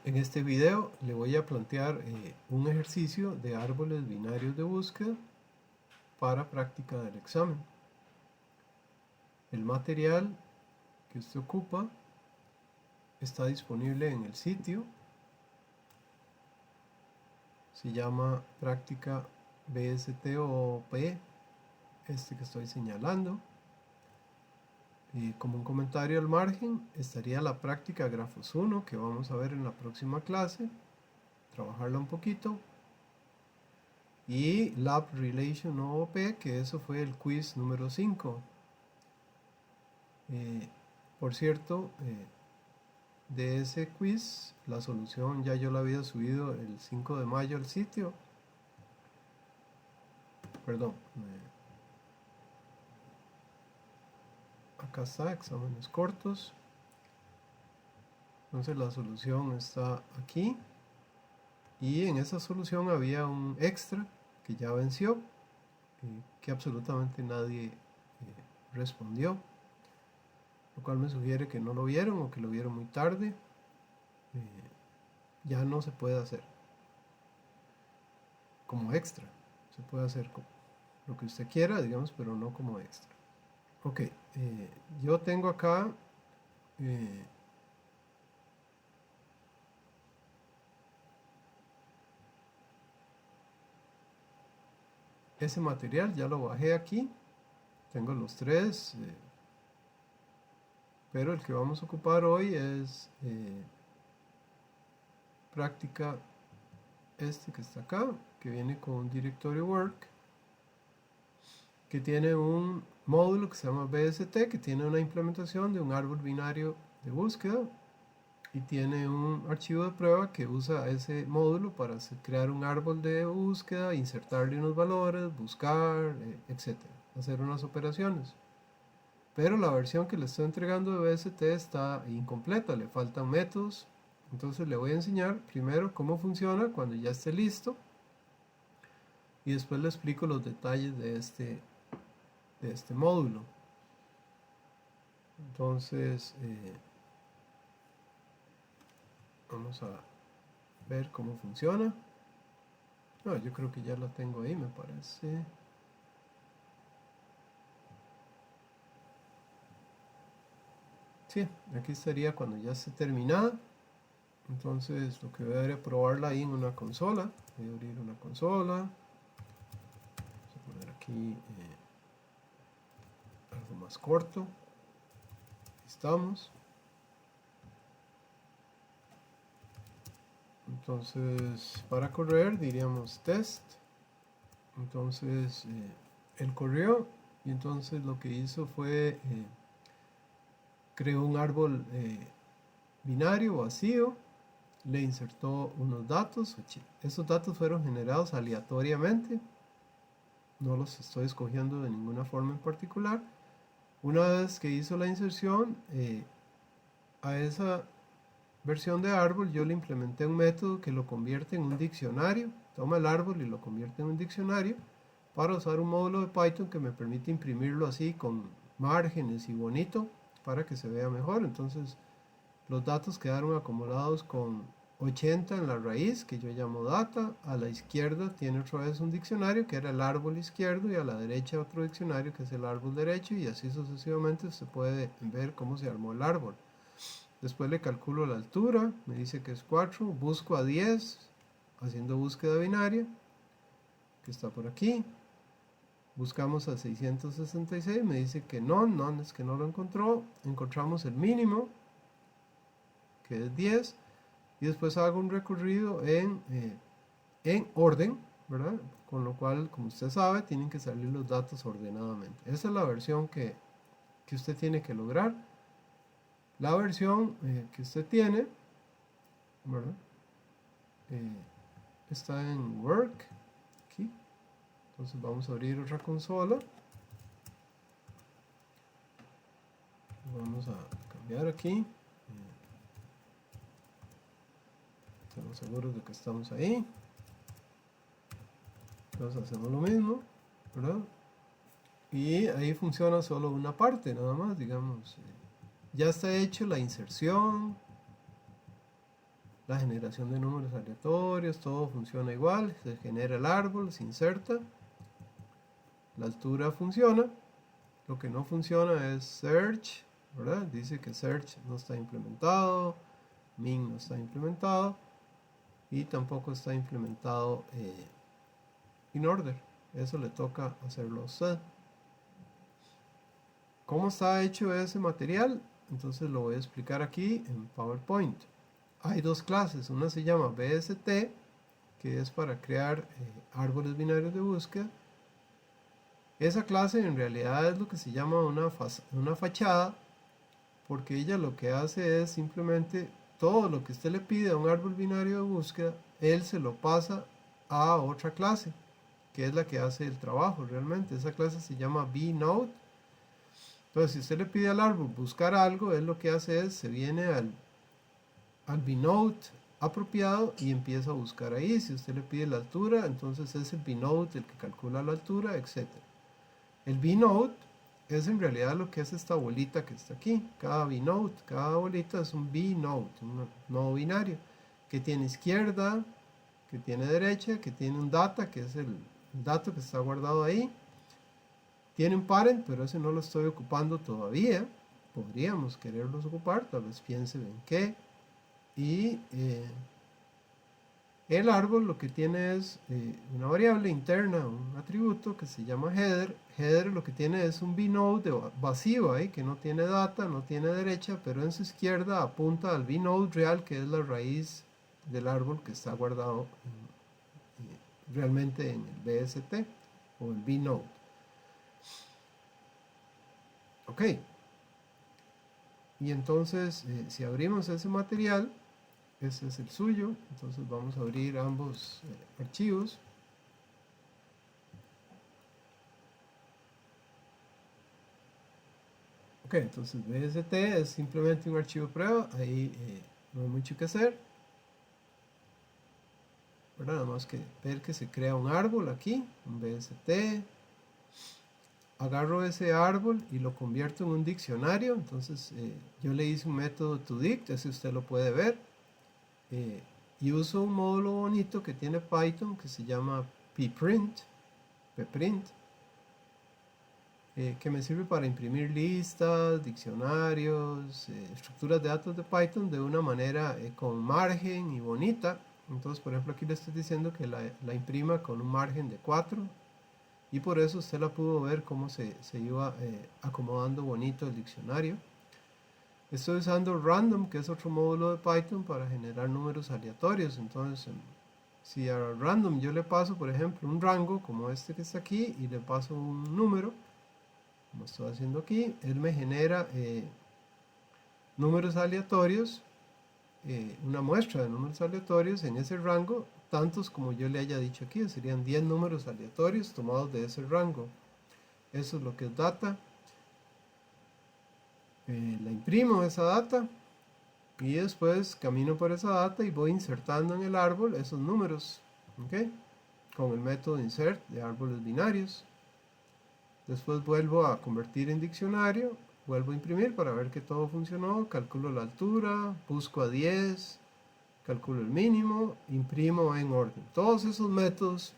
En este video le voy a plantear un ejercicio de árboles binarios de búsqueda para práctica del examen. El material que usted ocupa está disponible en el sitio. Se llama práctica BSTOP, este que estoy señalando. Como un comentario al margen estaría la práctica Grafos 1 que vamos a ver en la próxima clase, trabajarla un poquito, y Lab Relation OOP, que eso fue el quiz número 5. Por cierto, de ese quiz la solución ya yo la había subido el 5 de mayo al sitio, perdón, acá está, exámenes cortos. Entonces la solución está aquí, y en esa solución había un extra que ya venció, que absolutamente nadie respondió, lo cual me sugiere que no lo vieron o que lo vieron muy tarde. Ya no se puede hacer como extra, se puede hacer lo que usted quiera, digamos, pero no como extra. Ok, yo tengo acá ese material, ya lo bajé aquí, tengo los tres, pero el que vamos a ocupar hoy es práctica este que está acá, que viene con un directorio work, que tiene un módulo que se llama BST, que tiene una implementación de un árbol binario de búsqueda, y tiene un archivo de prueba que usa ese módulo para crear un árbol de búsqueda, insertarle unos valores, buscar, etc. Hacer unas operaciones. Pero la versión que le estoy entregando de BST está incompleta, le faltan métodos. Entonces le voy a enseñar primero cómo funciona cuando ya esté listo, y después le explico los detalles de este módulo. Entonces vamos a ver cómo funciona. No, yo creo que ya la tengo ahí, me parece. Sí, aquí estaría cuando ya esté terminada. Entonces lo que voy a hacer es probarla ahí en una consola. Voy a abrir una consola. Vamos a poner aquí algo más corto. Aquí estamos. Entonces para correr diríamos test. Entonces él corrió, y entonces lo que hizo fue creó un árbol binario vacío, le insertó unos datos. Esos datos fueron generados aleatoriamente, no los estoy escogiendo de ninguna forma en particular. Una vez que hizo la inserción, a esa versión de árbol yo le implementé un método que lo convierte en un diccionario. Toma el árbol y lo convierte en un diccionario, para usar un módulo de Python que me permite imprimirlo así con márgenes y bonito para que se vea mejor. Entonces los datos quedaron acumulados con 80 en la raíz, que yo llamo data. A la izquierda tiene otra vez un diccionario que era el árbol izquierdo, y a la derecha otro diccionario que es el árbol derecho, y así sucesivamente se puede ver cómo se armó el árbol. Después le calculo la altura, me dice que es 4, busco a 10 haciendo búsqueda binaria, que está por aquí. Buscamos a 666, me dice que no es que no lo encontró. Encontramos el mínimo, que es 10, y después hago un recorrido en orden, ¿verdad? Con lo cual, como usted sabe, tienen que salir los datos ordenadamente. Esa es la versión que usted tiene que lograr. La versión que usted tiene, ¿verdad? Está en Work, aquí. Entonces vamos a abrir otra consola. Vamos a cambiar aquí. Estamos seguros de que estamos ahí. Entonces hacemos lo mismo, ¿verdad? Y ahí funciona solo una parte, nada más, digamos. Ya está hecho la inserción. la generación de números aleatorios, todo funciona igual, se genera el árbol, se inserta, la altura funciona, lo que no funciona es search, ¿verdad? Dice que search no está implementado, min no está implementado y tampoco está implementado in order, eso le toca hacerlo a usted. ¿Cómo está hecho ese material? Entonces lo voy a explicar aquí en PowerPoint. Hay dos clases, una se llama BST, que es para crear árboles binarios de búsqueda. Esa clase en realidad es lo que se llama una fachada, porque ella lo que hace es simplemente todo lo que usted le pide a un árbol binario de búsqueda, él se lo pasa a otra clase, que es la que hace el trabajo realmente. Esa clase se llama bnode. Entonces, si usted le pide al árbol buscar algo, él lo que hace es, se viene al bnode apropiado y empieza a buscar ahí. Si usted le pide la altura, entonces es el bnode el que calcula la altura, etc. El bnode es en realidad lo que es esta bolita que está aquí. Cada bnode, cada bolita es un bnode, un nodo binario, que tiene izquierda, que tiene derecha, que tiene un data, que es el dato que está guardado ahí. Tiene un parent, pero ese no lo estoy ocupando todavía. Podríamos quererlos ocupar, tal vez piensen en qué. Y el árbol lo que tiene es una variable interna, un atributo que se llama header. Header lo que tiene es un bnode vacío ahí, que no tiene data, no tiene derecha, pero en su izquierda apunta al bnode real, que es la raíz del árbol que está guardado realmente en el BST o el bnode. Ok. Y entonces, si abrimos ese material, ese es el suyo. Entonces vamos a abrir ambos archivos. Ok, entonces BST es simplemente un archivo prueba. Ahí no hay mucho que hacer. ¿Verdad? Nada más que ver que se crea un árbol aquí, un BST. Agarro ese árbol y lo convierto en un diccionario. Entonces yo le hice un método toDict, ese usted lo puede ver. Y uso un módulo bonito que tiene Python que se llama pprint, que me sirve para imprimir listas, diccionarios, estructuras de datos de Python de una manera con margen y bonita. Entonces, por ejemplo, aquí le estoy diciendo que la imprima con un margen de 4 y por eso usted la pudo ver cómo se iba acomodando bonito el diccionario. Estoy usando random, que es otro módulo de Python para generar números aleatorios. Entonces, si a random yo le paso, por ejemplo, un rango como este que está aquí y le paso un número, como estoy haciendo aquí, él me genera números aleatorios, una muestra de números aleatorios en ese rango, tantos como yo le haya dicho aquí. Serían 10 números aleatorios tomados de ese rango. Eso es lo que es data. La imprimo esa data y después camino por esa data y voy insertando en el árbol esos números, ¿ok? Con el método insert de árboles binarios. Después vuelvo a convertir en diccionario, vuelvo a imprimir para ver que todo funcionó, calculo la altura, busco a 10, calculo el mínimo, imprimo en orden. Todos esos métodos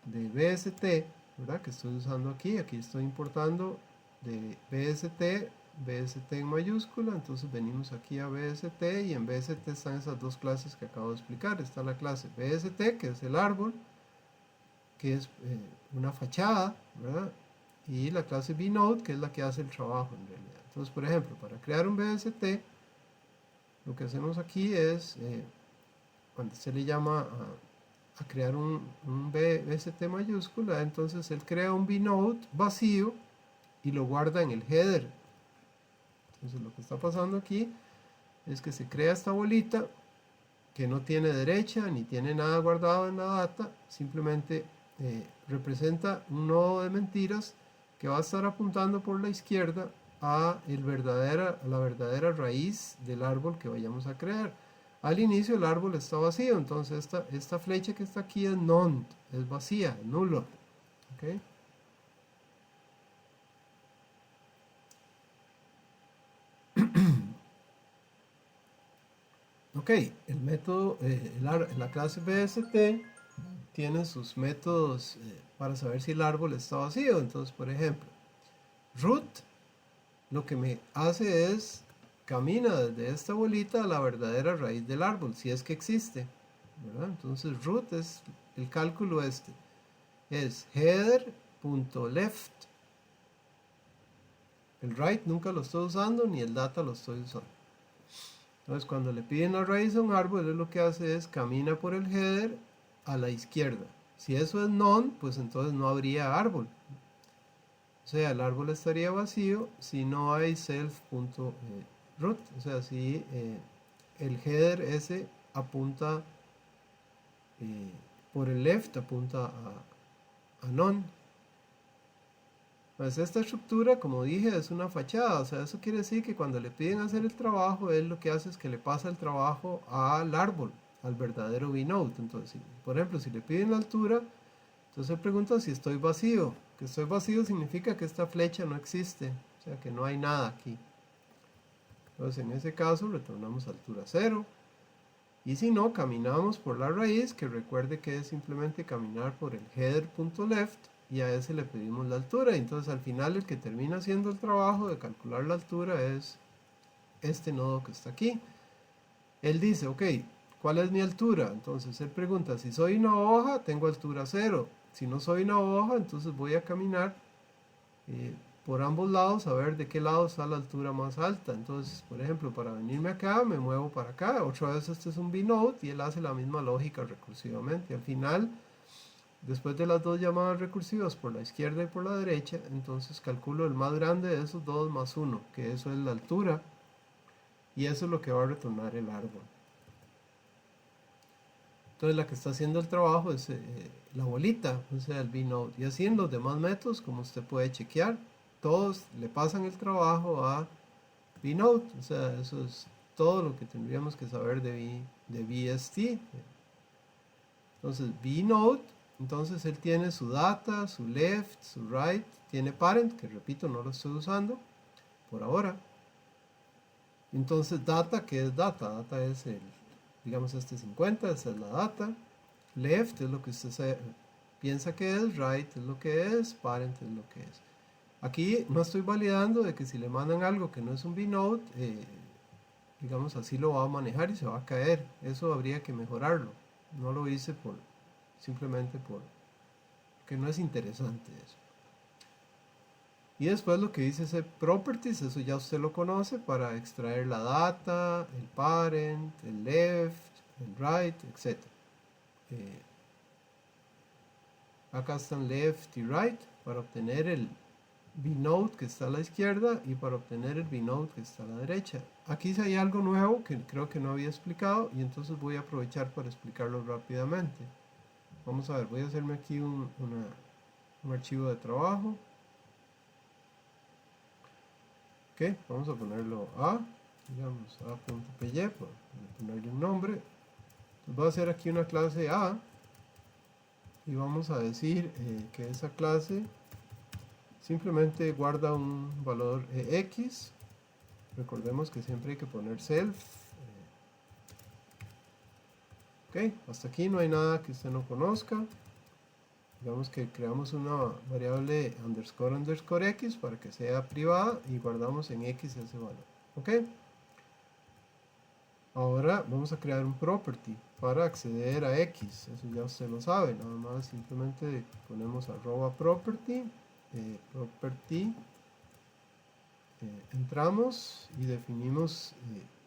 de BST, ¿verdad? Que estoy usando aquí estoy importando de BST en mayúscula. Entonces venimos aquí a BST y en BST están esas dos clases que acabo de explicar. Está la clase BST, que es el árbol, que es una fachada, ¿verdad? Y la clase bnode, que es la que hace el trabajo en realidad. Entonces, por ejemplo, para crear un BST, lo que hacemos aquí es, cuando se le llama a crear un BST mayúscula, entonces él crea un bnode vacío y lo guarda en el header. Entonces lo que está pasando aquí es que se crea esta bolita que no tiene derecha ni tiene nada guardado en la data, simplemente representa un nodo de mentiras que va a estar apuntando por la izquierda a la verdadera raíz del árbol que vayamos a crear. Al inicio el árbol está vacío, entonces esta flecha que está aquí es none, es vacía, nulo. ¿Okay? Ok, el método, la clase BST tiene sus métodos para saber si el árbol está vacío. Entonces, por ejemplo, root lo que me hace es camina desde esta bolita a la verdadera raíz del árbol, si es que existe, ¿verdad? Entonces root es el cálculo este, es header.left. El right nunca lo estoy usando, ni el data lo estoy usando. Entonces cuando le piden la raíz a un árbol, él lo que hace es camina por el header a la izquierda. Si eso es none, pues entonces no habría árbol. O sea, el árbol estaría vacío si no hay self.root. O sea, si el header ese apunta por el left, apunta a none. Pues esta estructura, como dije, es una fachada. O sea, eso quiere decir que cuando le piden hacer el trabajo, él lo que hace es que le pasa el trabajo al árbol, al verdadero vNode. Entonces, por ejemplo, si le piden la altura, entonces pregunta si estoy vacío. Que estoy vacío significa que esta flecha no existe, o sea que no hay nada aquí. Entonces en ese caso retornamos a altura 0. Y si no, caminamos por la raíz, que recuerde que es simplemente caminar por el header.left y a ese le pedimos la altura. Y entonces al final el que termina haciendo el trabajo de calcular la altura es este nodo que está aquí. Él dice, ok, ¿cuál es mi altura? Entonces él pregunta, si soy una hoja, tengo altura 0. Si no soy una hoja, entonces voy a caminar por ambos lados a ver de qué lado está la altura más alta. Entonces, por ejemplo, para venirme acá, me muevo para acá. Otra vez este es un vNode y él hace la misma lógica recursivamente. Al final, después de las dos llamadas recursivas por la izquierda y por la derecha, entonces calculo el más grande de esos dos más 1, que eso es la altura. Y eso es lo que va a retornar el árbol. Entonces la que está haciendo el trabajo es la bolita, o sea, el vNode. Y así en los demás métodos, como usted puede chequear, todos le pasan el trabajo a vNode. O sea, eso es todo lo que tendríamos que saber de BST. Entonces, vNode, entonces él tiene su data, su left, su right, tiene parent, que repito, no lo estoy usando por ahora. Entonces, data, ¿qué es data? Data es digamos, este 50, esa es la data. Left es lo que usted piensa que es, right es lo que es, parent es lo que es. Aquí no estoy validando de que si le mandan algo que no es un vNode, digamos así lo va a manejar y se va a caer. Eso habría que mejorarlo. No lo hice simplemente porque no es interesante eso. Y después lo que dice ese properties, eso ya usted lo conoce para extraer la data, el parent, el left, el right, etc. Acá están left y right para obtener el vNode que está a la izquierda y para obtener el vNode que está a la derecha. Aquí sí hay algo nuevo que creo que no había explicado y entonces voy a aprovechar para explicarlo rápidamente. Vamos a ver, voy a hacerme aquí un archivo de trabajo. Ok, vamos a ponerlo a, digamos, a.py, para ponerle un nombre. Entonces voy a hacer aquí una clase a y vamos a decir que esa clase simplemente guarda un valor x. Recordemos que siempre hay que poner self. Ok, hasta aquí no hay nada que usted no conozca. Digamos que creamos una variable underscore x para que sea privada y guardamos en x ese valor. Ok. Ahora vamos a crear un property para acceder a x. Eso ya usted lo sabe. Nada más simplemente ponemos @property. Property. Entramos y definimos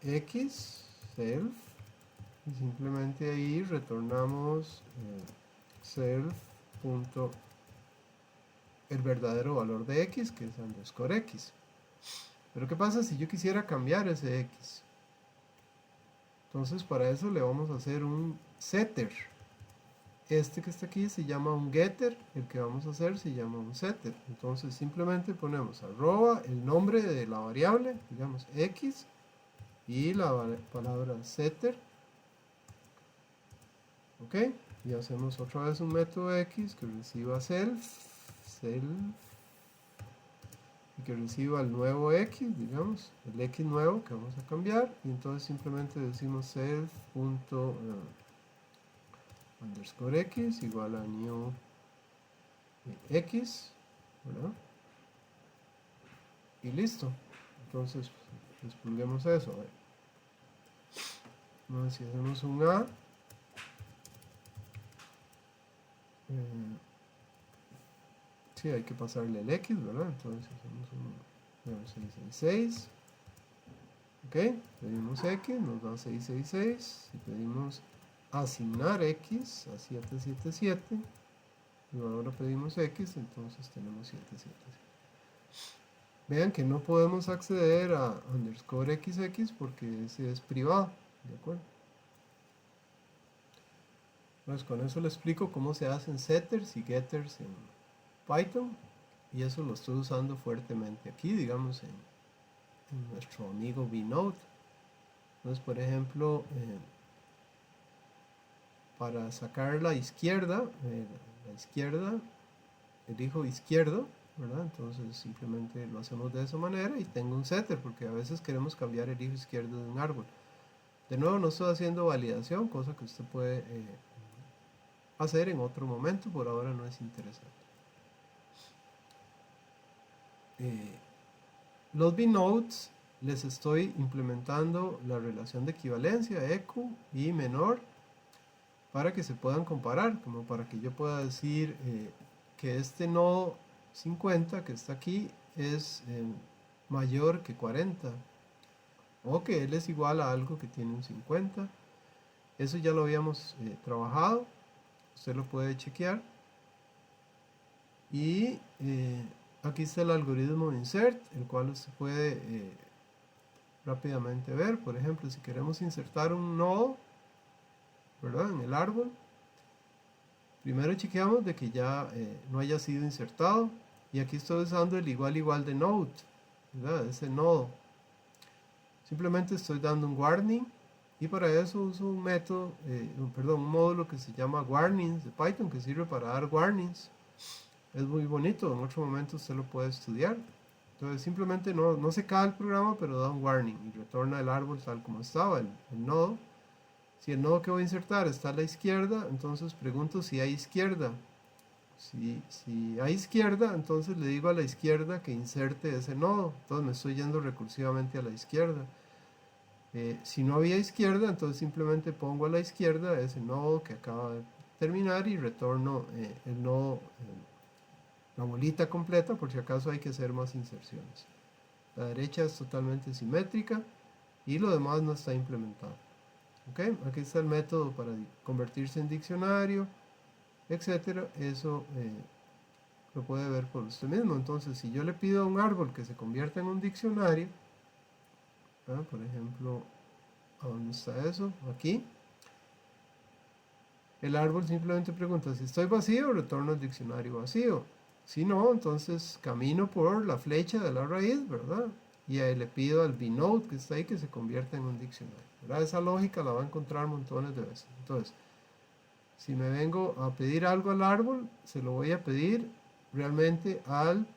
x, self. Y simplemente ahí retornamos self. El verdadero valor de x, que es underscore x. Pero ¿qué pasa si yo quisiera cambiar ese x? Entonces para eso le vamos a hacer un setter. Este que está aquí se llama un getter, el que vamos a hacer se llama un setter. Entonces simplemente ponemos arroba el nombre de la variable, digamos x, y la palabra setter. Ok, y hacemos otra vez un método x que reciba self. y que reciba el nuevo x, digamos, el x nuevo que vamos a cambiar, y entonces simplemente decimos self.underscore x igual a new x, ¿verdad? Y listo. Entonces despulguemos eso. A ver. No, si hacemos un a, sí, hay que pasarle el x, ¿verdad? Entonces hacemos un 666. Ok, pedimos x, nos da 666. Si pedimos asignar x a 777, y ahora pedimos x, entonces tenemos 777. Vean que no podemos acceder a underscore xx porque ese es privado, ¿de acuerdo? Entonces con eso le explico cómo se hacen setters y getters en Python, y eso lo estoy usando fuertemente aquí, digamos, en nuestro amigo Bnode. Entonces, por ejemplo, para sacar la izquierda, elijo izquierdo, ¿verdad? Entonces simplemente lo hacemos de esa manera y tengo un setter, porque a veces queremos cambiar el hijo izquierdo de un árbol. De nuevo, no estoy haciendo validación, cosa que usted puede hacer en otro momento, por ahora no es interesante. Los bnodes les estoy implementando la relación de equivalencia eq y menor para que se puedan comparar, como para que yo pueda decir que este nodo 50 que está aquí es mayor que 40, o que él es igual a algo que tiene un 50. Eso ya lo habíamos trabajado, usted lo puede chequear. Y aquí está el algoritmo insert, el cual usted puede rápidamente ver. Por ejemplo, si queremos insertar un nodo, ¿verdad?, en el árbol, primero chequeamos de que ya no haya sido insertado, y aquí estoy usando el igual de node, ¿verdad?, ese nodo. Simplemente estoy dando un warning, y para eso uso un método, un módulo que se llama warnings de Python, que sirve para dar warnings. Es muy bonito, en otro momento usted lo puede estudiar. Entonces simplemente no se cae el programa, pero da un warning y retorna el árbol tal como estaba, el nodo. Si el nodo que voy a insertar está a la izquierda, entonces pregunto si hay izquierda. Si hay izquierda, entonces le digo a la izquierda que inserte ese nodo. Entonces me estoy yendo recursivamente a la izquierda. Si no había izquierda, entonces simplemente pongo a la izquierda ese nodo que acaba de terminar y retorno el nodo, la bolita completa, por si acaso hay que hacer más inserciones. La derecha es totalmente simétrica y lo demás no está implementado. ¿Okay? Aquí está el método para convertirse en diccionario, etcétera. Eso lo puede ver por usted mismo. Entonces, si yo le pido a un árbol que se convierta en un diccionario, por ejemplo, ¿a dónde está eso? Aquí. El árbol simplemente pregunta si estoy vacío, retorno el diccionario vacío. Si no, entonces camino por la flecha de la raíz, ¿verdad? Y ahí le pido al bnode que está ahí que se convierta en un diccionario, ¿verdad? Esa lógica la va a encontrar montones de veces. Entonces, si me vengo a pedir algo al árbol, se lo voy a pedir realmente al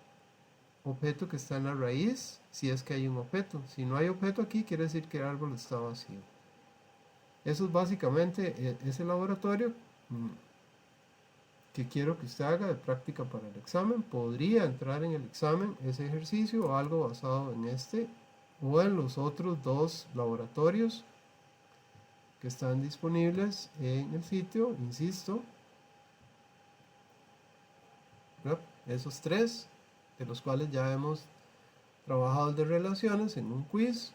objeto que está en la raíz, si es que hay un objeto. Si no hay objeto aquí, quiere decir que el árbol está vacío. Eso es básicamente ese laboratorio que quiero que usted haga de práctica para el examen. Podría entrar en el examen ese ejercicio o algo basado en este o en los otros dos laboratorios que están disponibles en el sitio, insisto, ¿verdad? Esos tres, de los cuales ya hemos trabajado el de relaciones en un quiz.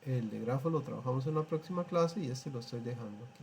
El de grafos lo trabajamos en la próxima clase y este lo estoy dejando aquí.